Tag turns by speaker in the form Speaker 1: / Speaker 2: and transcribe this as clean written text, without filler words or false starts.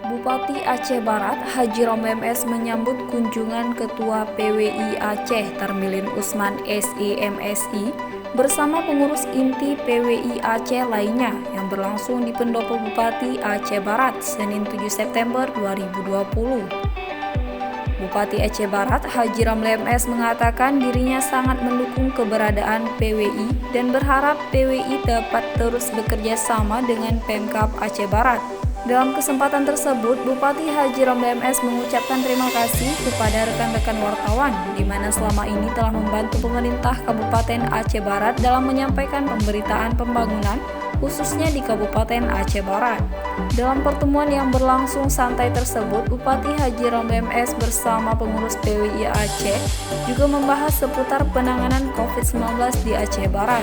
Speaker 1: Bupati Aceh Barat Haji Romli MS menyambut kunjungan Ketua PWI Aceh Tarmilin Usman SIMSI bersama pengurus inti PWI Aceh lainnya yang berlangsung di Pendopo Bupati Aceh Barat Senin 7 September 2020. Bupati Aceh Barat Haji Romli MS mengatakan dirinya sangat mendukung keberadaan PWI dan berharap PWI dapat terus bekerja sama dengan Pemkab Aceh Barat. Dalam kesempatan tersebut, Bupati Haji Romli MS mengucapkan terima kasih kepada rekan-rekan wartawan di mana selama ini telah membantu pemerintah Kabupaten Aceh Barat dalam menyampaikan pemberitaan pembangunan khususnya di Kabupaten Aceh Barat. Dalam pertemuan yang berlangsung santai tersebut, Bupati Haji Romli MS bersama pengurus PWI Aceh juga membahas seputar penanganan COVID-19 di Aceh Barat.